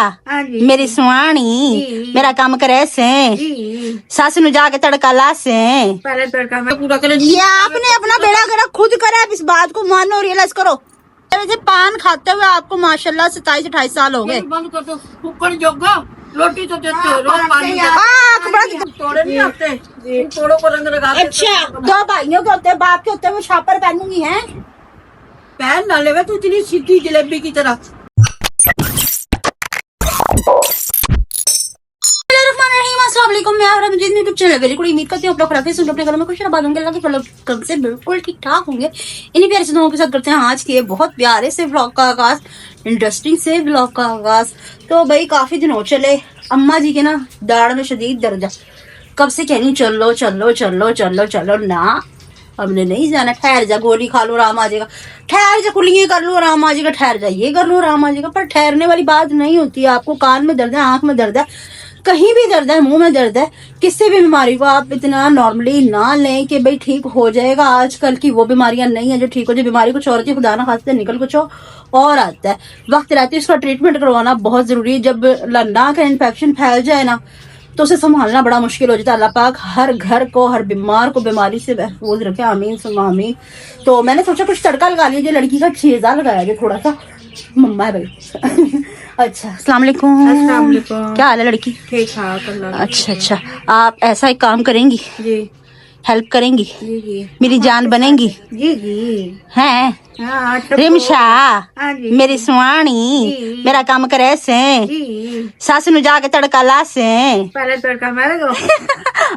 हाँ जी। मेरी सुहानी मेरा काम करे से सास नु जाके तड़का ला से पहले तड़का मैं पूरा कर। ये आपने अपना बेड़ा गर्क खुद करा, इस बात को मानो, रियलाइज करो। जैसे पान खाते हुए आपको माशाल्लाह 27-28 साल हो गए। बंद कर दो कुकर जोगा, रोटी तो देते हो, रोज पानी तोड़े नहीं आते, तोड़ो को रंग लगा। अच्छा, 2 भाइयों के होते हैं, बाप के होते हैं, वो छापर पहनूंगी है। पहन ना ले तू इतनी सीधी जलेबी की तरह। YouTube channel very good. उम्मीद करती हूँ आप लोग अपने घरों में खुश आबाद होंगे, अल्लाह के फजल करम से बिल्कुल ठीक ठाक होंगे। इन्हीं प्यारे से दोनों के साथ करते हैं आज के बहुत प्यारे से व्लॉग का आगाज, इंटरेस्टिंग से व्लॉग का आगाज। तो भाई काफी दिन हो चले, अम्मा जी के ना दाढ़ में शदीद दर्द है। कब से कहनी चलो चलो चलो चलो चलो ना, हमने नहीं जाना। ठहर जा, गोली खा लो आराम आ जाएगा। ठहर जा, कुलियां कर लो आराम आ जाएगा। ठहर जा, ये कर लो आराम आ जाएगा। पर ठहरने वाली बात नहीं होती है। आपको कान में दर्द है, आंख में दर्द है, कहीं भी दर्द है, मुंह में दर्द है, किसी भी बीमारी को आप इतना नॉर्मली ना लें कि भाई ठीक हो जाएगा। आजकल की वो बीमारियां नहीं है जो ठीक हो जाए। बीमारी कुछ और होती है, खुदा ना खास्ते निकल कुछ और आता है। वक्त रहती है उसका ट्रीटमेंट करवाना बहुत जरूरी है। जब नाक का इन्फेक्शन फैल जाए ना तो उसे संभालना बड़ा मुश्किल हो जाता है। अल्लाह पाक हर घर को, हर बीमार को बीमारी से महफूज रखे, आमीन सुम्मा आमीन। तो मैंने सोचा कुछ तड़का लगा लीजिए, लड़की का छेजा लगाया जो थोड़ा सा। मम्मा है भाई। अच्छा, अस्सलाम वालेकुम। क्या हाल है लड़की? ठीक ठाक। अच्छा, आप ऐसा एक काम करेंगी जी, हेल्प करेंगी जी जी, मेरी जान बनेंगी जी जी, हैं? हाँ, रिमशा हाँ जी, मेरी सुहानी मेरा काम करे से जी। सास नु जाके तड़का ला से पहले तड़का मेरे को।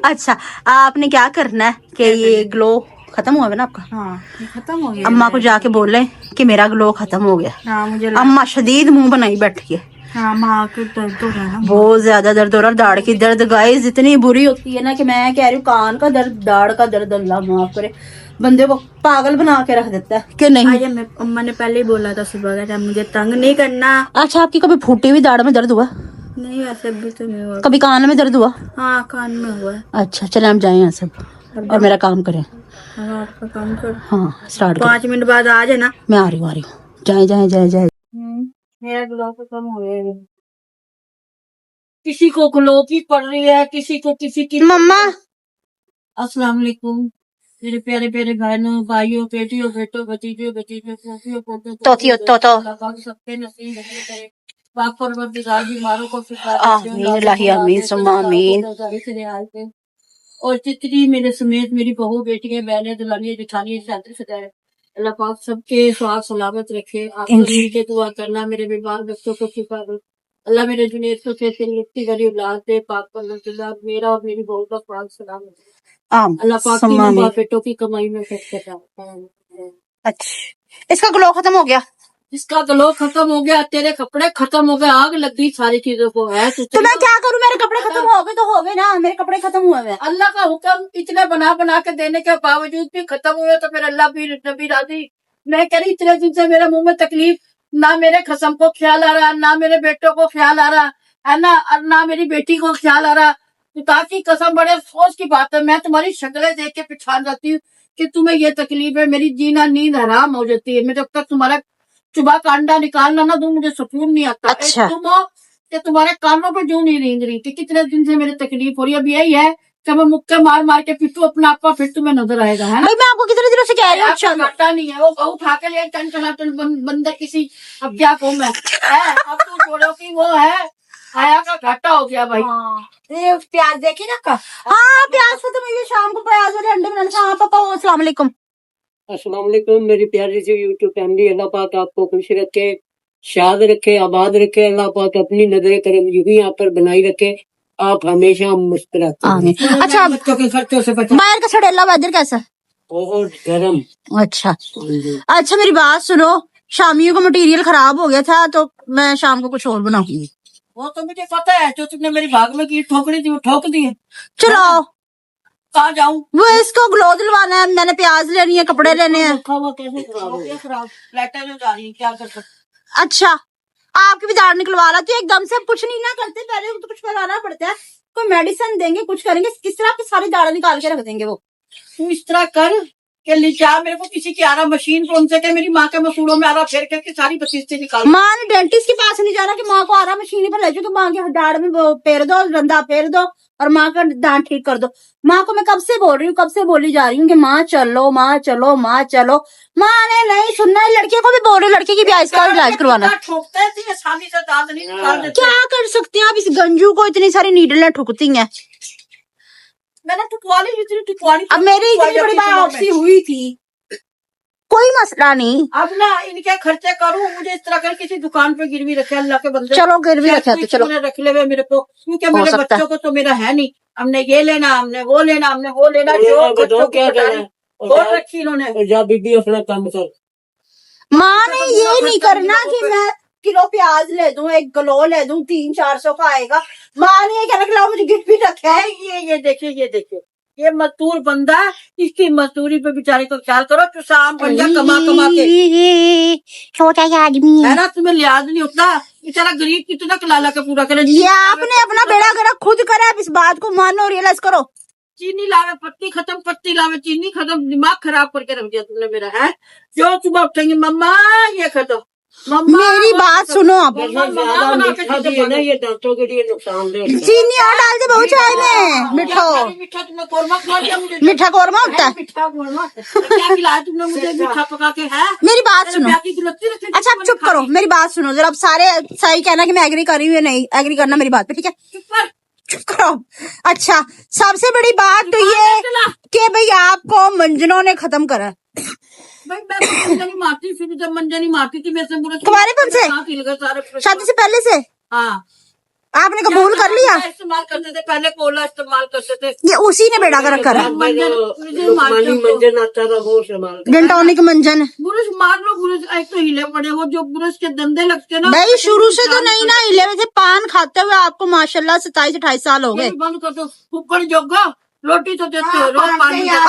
अच्छा, आपने क्या करना है कि ये ग्लो खत्म हुआ है ना आपका? हाँ, खत्म हो गया। अम्मा को जाके बोले कि मेरा ग्लो खत्म हो गया। हाँ, मुझे अम्मा शदीद मुंह बनाई बैठी है। हाँ, माँ के दर्द हो रहा है ना, बहुत ज्यादा दर्द हो रहा है। दाढ़ की दर्द गाइस इतनी बुरी होती है ना कि मैं कह रही हूँ, कान का दर्द, दाढ़ का दर्द, अल्लाह माफ करे, बंदे को पागल बना के रख देता है कि नहीं। आज अम्मा ने पहले ही बोला था सुबह का मुझे तंग नहीं करना। अच्छा, आपकी कभी फूटी हुई दाढ़ में दर्द हुआ? नहीं, ऐसे भी तो नहीं हुआ। कभी कान में दर्द हुआ? हाँ, कान में हुआ। अच्छा, चले हम जाए यहाँ सब और मेरा काम करें। हाँ, आपका काम कर। हाँ, स्टार्ट 5 मिनट बाद आ जाना। मैं आ रही हूँ जाए जाए जाए जाए। मेरा ग्लो खत्म हो गया। किसी को ग्लो की पड़ रही है, किसी को किसी की। मम्मा अस्सलाम वालेकुम मेरे प्यारे प्यारे बहनों, भाइयों, बेटियों, बेटों, भतीजों, भतीजों, पोतियों, पोतों, तोतियो तो सबके नसीब करे। पाक परवरदिगार बीमारों को शिफा आमीन इलाही आमीन सुम्मा आमीन। दे। और जितनी मेरे समेत मेरी बहू, बेटियां, बहनें, दुल्हनियां, जेठानियां, शादी सजाए, अल्लाह पाक सबके स्वास्थ्य सलामत रखे। आप के दुआ करना मेरे बीमार बच्चों को शिफा दे। अल्लाह मेरे जुनेद को से लिट्टी गरी औलाद दे। पाक परवरदिगार मेरा और मेरी बहू का स्वास्थ्य सलामत। अल्लाह पाक तीनों बेटों की कमाई में अच्छा, इसका ग्लो खत्म हो गया? इसका ग्लो खत्म हो गया, तेरे कपड़े खत्म हो गए, आग लग गई सारी चीजों को। है तो मैं क्या करूं? मेरे कपड़े खत्म हो गए तो हो गए ना, मेरे कपड़े खत्म हुए हैं। अल्लाह का हुक्म इतने बना बना के देने के बावजूद भी खत्म हुए तो फिर अल्लाह भी नबी राजी। मैं कह रही इतने दिन से मेरे मुंह में तकलीफ, ना मेरे खसम को ख्याल आ रहा, ना मेरे बेटों को ख्याल आ रहा है ना मेरी बेटी को ख्याल आ रहा। तो ताकि कसम, बड़े अफसोस की बात है, मैं तुम्हारी शक्लें देख के पहचान जाती हूँ कि तुम्हें ये तकलीफ है। मेरी जीना नींद हराम हो जाती है। मैं जब तक तुम्हारा चुबा कांडा निकालना ना दूं मुझे सुकून नहीं आता। अच्छा, तुम हो कि तुम्हारे कानों पे जो नहीं रेंग रही कि कितने दिन से मेरी तकलीफ हो रही है। अब यही है कि मैं मुक्के मार मार के पिटू अपना आपका, फिर तुम्हें नजर आएगा। है ना? मैं आपको कितने दिनों से कह रही हूँ। अच्छा, घाटा नहीं है, वो उठा के लिए टन बंदर किसी। अब क्या कहूँ मैं, अब तू छोड़ो कि वो है आया का घाटा हो गया भाई। ये प्याज देखी ना का। हाँ, प्याज को तो मैं शाम को प्याज वाले अंडे बनाने। हाँ पापा, अस्सलाम वालेकुम। अस्सलाम वालेकुम मेरी प्यारी सी यूट्यूब फैमिली। अल्लाह पाक आपको खुश रखे, शाद रखे, आबाद रखे। अल्लाह पाक अपनी नजर करम यूं यहाँ पर बनाई रखे, आप हमेशा मुस्कुराते रहे। अच्छा, बच्चों के खर्चों से बचा। बाहर का सड़ेला वेदर कैसा? बहुत गर्म। अच्छा अच्छा, मेरी बात सुनो, शामियों का मटेरियल खराब हो गया था तो मैं शाम को कुछ और बनाऊंगी। वो तो मुझे पता है, जो तुमने मेरी भाग में की ठोकनी थी वो ठोक दी है। चलो कहाँ जाऊँ? वो इसको ग्लो दिलवाना है, मैंने प्याज लेनी है, कपड़े लेने हैं। कैसे खराब फ्लैटर में जा रही है, क्या कर सकते। अच्छा, आपकी भी दाढ़ निकलवा रहा तो एकदम से कुछ नहीं ना करते, पहले तो कुछ कराना पड़ता है। कोई मेडिसिन देंगे, कुछ करेंगे, किस तरह की सारी दाढ़ निकाल के रख देंगे वो। तू इस तरह कर, कि लिजा मेरे को किसी की आ रहा मशीन कौन से के मेरी माँ के मसूड़ों में आ रहा फिर के सारी बत्तीस निकाल। माँ ने डेंटिस्ट के पास नहीं जाना कि माँ को आ रहा मशीन पर ले जाओ तो माँ के दाढ़ में वो फेर दो, रंधा फेर दो और माँ का दांत ठीक कर दो। माँ को मैं कब से बोल रही हूँ, कब से बोली जा रही हूँ कि माँ चलो, माँ चलो, माँ चलो। माँ ने नहीं सुनना है। लड़के को भी बोल रही हूँ, लड़के की भी आइस का इलाज करवाना। ठोकते थे आसानी से दांत नहीं निकाल देते। क्या कर सकते हैं आप इस गंजू को, इतनी सारी नीडलें ठुकती हैं। मैंने टुकवा ली जितनी टुकवानी। अब मेरी इतनी बड़ी बायोप्सी हुई थी, कोई मसला नहीं। अब ना इनके खर्चे करूं, मुझे इस तरह कर किसी दुकान पे गिरवी रखे अल्लाह के बंदे। चलो गिरवी रखे तो चलो, रख ले मेरे को, क्योंकि मेरे सकता बच्चों को तो मेरा है नहीं। हमने ये लेना, हमने वो लेना, हमने वो लेना, जो बच्चों क्या को करना और रखी इन्होंने। जा बीबी अपना काम कर। माँ ने ये नहीं करना कि मैं किलो प्याज ले दूं, 1 किलो ले दूं, 300-400 का आएगा। माँ ने ये कहना कि लाओ मुझे गिफ्ट भी रखे है। ये देखिए, ये देखिए, ये मजदूर बंदा, इसकी मजदूरी पे बेचारे को ख्याल करो। तो शाम बंदा कमा कमा के छोटा आदमी है ना, तुम्हें लिहाज नहीं होता। बेचारा गरीब कितना लाला के पूरा करे। ये आपने अपना बेड़ा गर्क खुद करा, अब इस बात को मानो, रियलाइज करो। चीनी लावे पत्ती खत्म, पत्ती लावे चीनी खत्म, दिमाग खराब करके रख दिया तुमने मेरा। है जो सुबह उठेंगे मम्मा ये खत्म, मम्मा मेरी बात सुनो आप। ज्यादा मीठा भी है ना, ये दांतों के लिए नुकसानदेह। चीनी और डाल दे बहु चाय में। मिठो मीठा तुमने कोरमा खा लिया मुझे। मीठा कौरमा होता है। मीठा कोरमा क्या खिलाया तुमने मुझे मीठा पका के। है मेरी बात सुनो। ब्याह की गुलत्ती रखी। अच्छा आप चुप करो, मेरी बात सुनो जरा। अब सारे सही कहना कि मैं एग्री कर रही हूँ या नहीं एग्री करना मेरी बात पे, ठीक है? चुप कर। चुप करो। अच्छा सबसे बड़ी बात तो ये कि भाई आपको मंजनों ने खत्म करा। भाई मैं मंजनी मारती, फिर जब मंजनी मारती थी मेरे से बुरे तुम्हारेपन से? सारे शादी से पहले से हाँ आपने कबूल कर लिया? इस्तेमाल करते थे पहले, कोला इस्तेमाल करते थे। ये उसी ने बेड़ा गर्क करा। मंजन आता था वो इस्तेमाल। डेंटोनिक मंजन बुरुश मार लो, बुरुश एक तो हिले पड़े, वो जो बुरुश के धंधे लगते ना। भाई शुरू से तो नहीं ना हिले हुए थे। पान खाते हुए आपको माशाल्लाह 27-28 साल हो गए। बंद कर दो, ऊपर जोगा रोटी तो देते हो, रोज पानी देते हो।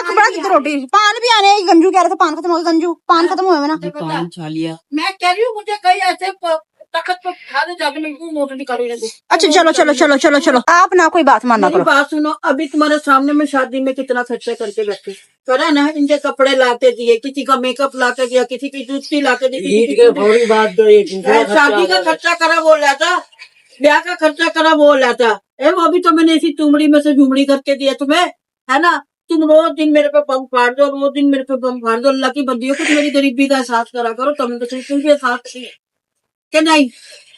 बड़ा कितनी रोटी पान भी आने। गंजू कह रहा था पान खत्म हो गया। गंजू पान खत्म हुए ना। पान छा लिया। मैं कह रही हूँ मुझे कहीं ऐसे तखत पर खा दे जाके मैं क्यों मोटर निकाली रहती। अच्छा चलो चलो चलो चलो चलो, आप ना कोई बात मानना मेरी करो। बात सुनो, अभी तुम्हारे सामने में शादी में कितना खर्चा करके बैठे करा ना। इनके कपड़े लाके दिए, किसी का मेकअप लाके दिया, किसी की जूती लाके दी, ईद के फौरी बाद तो ये शादी का खर्चा करा वो लाता, ब्याह का खर्चा करा वो लाता। वो अभी तो मैंने इसी तुमड़ी में से झुमड़ी करके दिया तुम्हें, है ना। तुम रोज दिन मेरे पे बम फाड़ दो, रोज दिन मेरे पे बम फाड़ दो। अल्लाह की बंदियों को मेरी गरीबी का एहसास करा करो, तुम तो बिल्कुल भी एहसास नहीं है कि नहीं।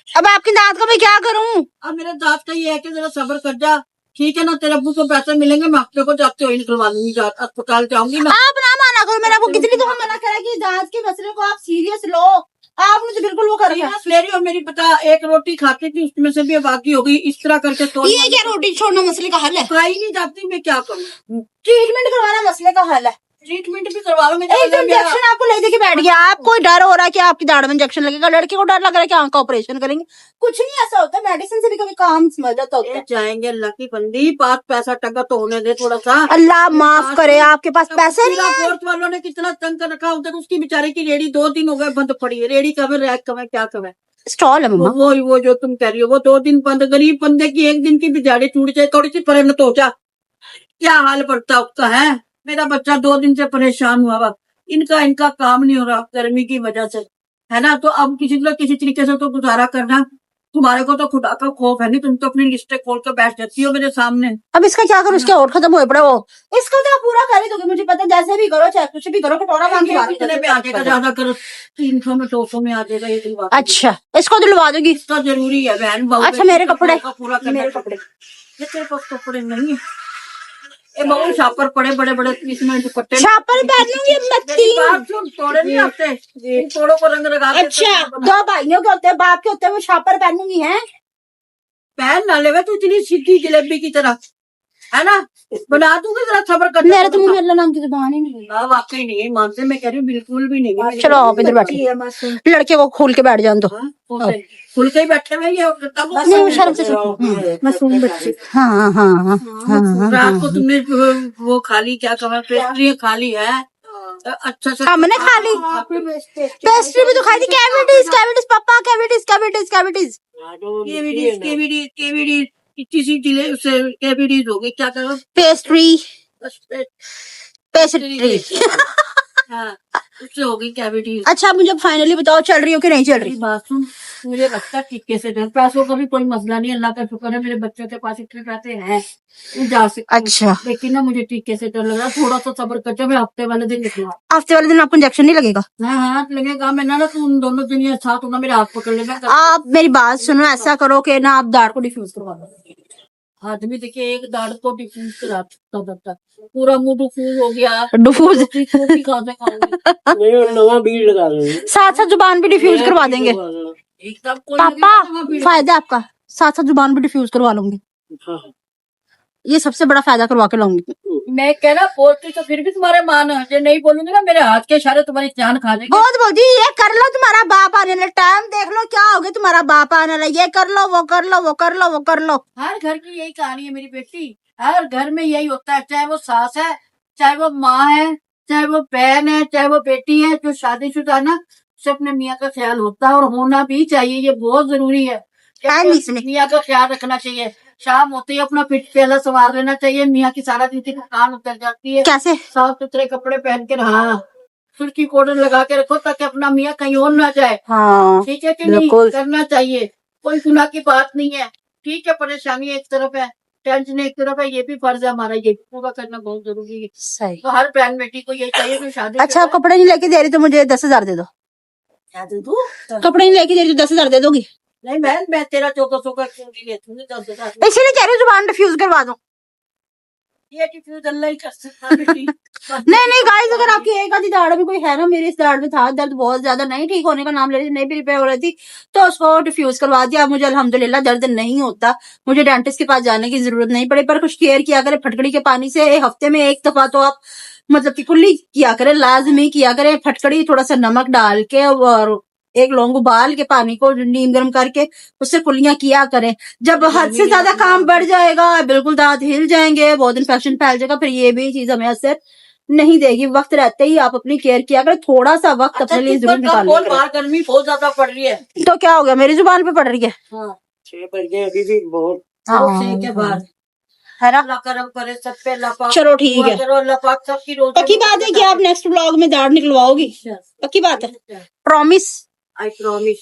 अब आपकी दांत का मैं क्या करूं? अब मेरे दांत का ये है कि जरा सब्र कर जा, ठीक है ना। तेरे अब्बू को पैसे मिलेंगे, मैं हफ्ते को जाते हुए निकलवा दूंगी, अस्पताल जाऊंगी मैं। आप ना माना करो। मैंने आपको कितनी दफा मना करा कि दांत के मसले को आप सीरियस लो। आपने तो बिल्कुल वो कर दिया। ले रही हो मेरी पता, एक रोटी खाती थी उसमें से भी बाकी हो गई। इस तरह करके तो ये क्या रोटी छोड़ना मसले का हल है? खाई नहीं जाती, मैं क्या करूँ। ट्रीटमेंट करवाना मसले का हल है। ट्रीटमेंट भी करवा लो। एक इंजेक्शन आपको ले दे के बैठ गया। आपको डर हो रहा है कि आपकी दाढ़ में इंजेक्शन लगेगा। लड़के को डर लग रहा है कि आंख का ऑपरेशन करेंगे। कुछ नहीं ऐसा होता, मेडिसिन से भी कभी काम समझ जाता होता है। जाएंगे अल्लाह की बंदी, पास पैसा टका तो होने दे थोड़ा सा। अल्लाह माफ करे, आपके पास पैसे नहीं है। फोर्थ वालों ने कितना तंग कर रखा उधर। उसकी बेचारे की रेडी 2 दिन हो गए बंद पड़ी है। रेडी कब है, रैक कब है, क्या कब है, स्टॉल है मम्मा। वो जो तुम कह रही हो वो 2 दिन बंद। गरीब बंदे की एक दिन की भी दिहाड़ी टूट जाए, थोड़ी सी परे तो जा, क्या हाल पड़ता उसका है। मेरा बच्चा 2 दिन से परेशान हुआ हुआ। इनका काम नहीं हो रहा गर्मी की वजह से, है ना। तो अब किसी तरीके से तो गुजारा करना। तुम्हारे को तो खुदा का खौफ है नहीं, तुम तो अपनी लिस्टें खोल कर बैठ जाती हो मेरे सामने। अब इसका क्या करूं? इसके और खत्म हुए पड़े वो। इसको तो आप पूरा कर ही दोगे, मुझे पता है। जैसे भी करो, चाहे कुछ भी करो, कटोरा मांग के कितने में आ जाएगा, ज्यादा करो 300 में 200 में आ जाएगा ये दिलवा। अच्छा इसको दिलवा दोगी? इसका जरूरी है बहन बहू। अच्छा मेरे कपड़े पूरा करना। मेरे कपड़े ये तेरे पास कपड़े नहीं है। ये बहू छापर पड़े बड़े बड़े इसमें दुपट्टे। छापर पहन लूंगी अब मैं 3। तोड़े नहीं आते, इन तोड़ों को रंग लगा के। अच्छा 2 भाइयों के होते हैं, बाप के होते हैं, वो छापर पहनूंगी है। पहन ना ले तू इतनी सीधी जलेबी की तरह, है ना। बना दूंगी जरा सब्र कर। मेरे तो मुंह में अल्लाह नाम की जुबान ही नहीं है। वाकई नहीं है, मानते मैं कह रही हूँ बिल्कुल भी नहीं है। चलो आप इधर बैठिए, लड़के को खोल के बैठ जान दो। खुल के ही बैठे हुए ये नहीं, वो शर्म से मासूम बच्चे। हाँ हाँ हाँ हाँ। रात को तुमने वो खाली क्या कहा, पेस्ट्री खाली है। अच्छा से हमने खा ली पेस्ट्री भी तो खाई थी। कैविटीज कैविटीज पापा, कैविटीज कैविटीज कैविटीज केवीडीज किसी जिले से कैविटीज हो गई। क्या करो पेस्ट्री पेस्ट्री। हाँ, उससे हो गई कैविटी। अच्छा मुझे फाइनली बताओ, चल रही हो कि नहीं चल मेरी रही? बात सुन, मुझे लगता है टिक्के से डर, पैसों का भी कोई मसला नहीं, अल्लाह का शुक्र है मेरे बच्चों के पास इतने पैसे हैं, मैं जा सकती हूँ। अच्छा, लेकिन ना मुझे टिक्के से डर लग रहा है, थोड़ा सा सब्र कर जा, मैं हफ्ते वाले दिन निकला। हफ्ते वाले दिन आपको इंजेक्शन नहीं लगेगा? हाँ हाँ लगेगा, मैं ना तू उन दोनों दिन ये साथ होना, मेरे हाथ पकड़ लेगा। आप मेरी बात सुनो, ऐसा करो कि ना आप दाढ़ को डिफ्यूज करवा दो। आदमी देखिए एक दाढ़ को डिफ्यूज करा तक पूरा मुंह डिफ्यूज हो गया, डिफ्यूज रोटी छोटी खा से खाऊंगी। नहीं और नवा बीज लगा लेंगे। साथ साथ जुबान भी डिफ्यूज करवा देंगे। एकदम कोई पापा लगेगा ना फायदा आपका, साथ साथ जुबान भी डिफ्यूज करवा लूंगी, हाँ। ये सबसे बड़ा फायदा करवा के लाऊंगी। मैं कह रहा बोलती तो फिर भी तुम्हारे मान है, जो नहीं बोलूंगी ना मेरे हाथ के इशारे तुम्हारी जान खा जाएगी। बहुत बोलती, ये कर लो तुम्हारा बाप आने वाला, टाइम देख लो क्या हो गया, तुम्हारा बाप आने वाला, ये कर लो वो कर लो वो कर लो वो कर लो। हर घर की यही कहानी है मेरी बेटी, हर घर में यही होता है, चाहे वो सास है, चाहे वो माँ है, चाहे वो बहन है, चाहे वो बेटी है, जो शादीशुदा है ना, उसे अपने मियाँ का ख्याल होता है और होना भी चाहिए, ये बहुत जरूरी है। है नहीं इसमें। मियाँ का ख्याल रखना चाहिए, शाम होते ही अपना पिट पहला संवार लेना चाहिए, मियाँ की सारा दिन की थकान उतर जाती है। कैसे? साफ सुथरे कपड़े पहन के रहा, सुर्खी कोडर लगा के रखो ताकि अपना मियाँ कहीं और ना जाए। हाँ ठीक है कि नहीं, बिल्कुल। करना चाहिए, कोई गुनाह की बात नहीं है। ठीक है, परेशानी एक तरफ है, टेंशन एक तरफ है, ये भी फर्ज है हमारा, ये भी पूरा करना बहुत जरूरी है। सही। तो हर बहन बेटी को यही चाहिए कि शादी अच्छा आप कपड़े नहीं लेके दे रही तो मुझे 10,000 दे दो। क्या दे दूं? कपड़े नहीं लेके दे रही तो 10,000 दे दोगी? नहीं मैं तेरा 1400 का क्यों नहीं लेती हूँ, 10,000 इसीलिए कह रही हूँ जुबान डिफ्यूज करवा दो। ये डिफ्यूज अल्लाह ही कर सकता है बेटी। नहीं गाइस, अगर आपकी एक आधी दाढ़ में कोई है ना, मेरे इस दाढ़ में था दर्द बहुत ज्यादा, नहीं ठीक होने का नाम ले रही थी, नहीं भी रिपेयर हो रही थी, तो उसको डिफ्यूज करवा दिया। मुझे अल्हम्दुलिल्लाह दर्द नहीं होता, मुझे डेंटिस्ट के पास जाने की जरूरत नहीं पड़ी। पर कुछ केयर किया करे, फटकड़ी के पानी से हफ्ते में एक दफा तो आप मतलब कि कुल्ली किया करे, लाजमी किया करे, फटकड़ी थोड़ा सा नमक डाल के और एक लौंग उबाल के पानी को नीम गर्म करके उससे कुल्लियां किया करें। जब हद से ज्यादा काम बढ़ जाएगा, बिल्कुल दांत हिल जाएंगे, बहुत इन्फेक्शन फैल जाएगा, फिर ये भी चीज हमें असर नहीं देगी। वक्त रहते ही आप अपनी केयर किया करें, थोड़ा सा वक्त अपने लिए जरूर निकालिए करें। बाहर गर्मी बहुत ज्यादा पड़ रही है। तो क्या हो गया, मेरी जुबान पे पड़ रही है? हाँ 6 बज गए अभी भी बहुत। बहुत ठीक है बाहर, है ना? अल्लाह करम करे सब पे, अल्लाह पाक चलो ठीक है, करो, अल्लाह पाक सबकी रोजी पक्की बात है कि आप नेक्स्ट व्लॉग में दाढ़ निकलवाओगी? पक्की बात है, प्रॉमिस? I promise.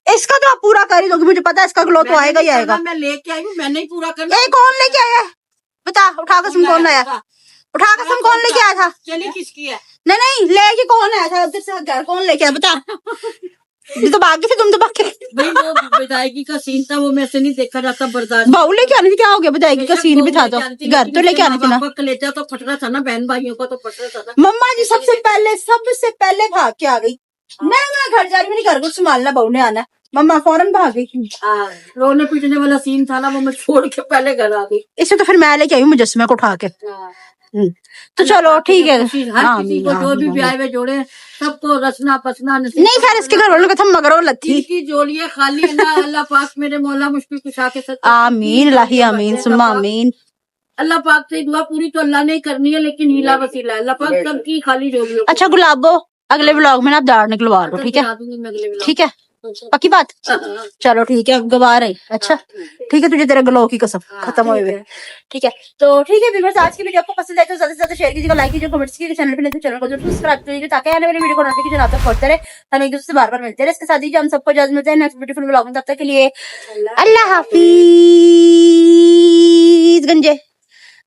इसका तो आप पूरा कर ही दोगे, मुझे पता है इसका ग्लो तो आएगा ही आएगा। मैं लेके आई हूँ, मैंने ही पूरा करना। ए कौन लेके आया है? बता, उठा कसम कौन लाया? उठा कसम कौन लेके आया था? चली किसकी है? नहीं नहीं, लेके कौन आया था उधर से? घर कौन लेके आया बता। ये तो भाग गए थे, तुम तो भाग गए। भाई वो विदायगी का सीन था, वो मेरे से नहीं देखा जाता, बर्दाश्त। बहू लेके आने से क्या हो गया? बताएगी का सीन भी था तो घर तो लेके आने थे ना। कलेजा तो फट रहा था ना, बहन भाइयों का तो फट रहा था ना। मम्मा जी सबसे पहले भाग के आ गई। मैं घर जा रही, मैंने घर को संभालना, बहू ने आना। मम्मा फौरन भाग गई। रोने पीटने वाला सीन था ना, वो मैं छोड़ के पहले घर आ गई। इसे तो फिर मैं लेके आई हूँ मुजस्समे को उठा के। तो चलो ठीक है। हर किसी को जो भी ब्याह में जोड़े, सबको रचना पसना नहीं खैर इसके घर वालों का था मगर लथी की जोड़ियाँ खाली है ना, अल्लाह पाक मेरे मौला मुश्किल कुशा के सच्चे। आमीन लाही आमीन सुम्मा आमीन। अल्लाह पाक से दुआ पूरी तो अल्लाह ने करनी है, लेकिन हीला वसीला है, अल्लाह पाक सबकी खाली जोड़ियों। अच्छा गुलाबो, अगले व्लॉग में ना आप दाढ़ निकलवा लो, ठीक है? ठीक है, पक्की बात? चलो ठीक है, अब गवा रही। अच्छा ठीक है, तुझे तेरा ग्लो की कसम खत्म हुए। ठीक है, तो ठीक है व्यूअर्स, आज की वीडियो आपको पसंद है तो ज्यादा से ज्यादा शेयर कीजिएगा, लाइक कीजिए, कमेंट्स कीजिए, चैनल पे नहीं तो चैनल को जरूर सब्सक्राइब कीजिए ताकि आने वाली वीडियो को नोटिफिकेशन आप तक पहुंचते रहे। हम एक दूसरे से बार बार मिलते हैं। इसके साथ ही हम सबको इजाजत मिलते हैं नेक्स्ट ब्यूटीफुल व्लॉग में, तब तक के लिए अल्लाह हाफिज गंजे,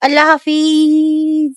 अल्लाह हाफिज।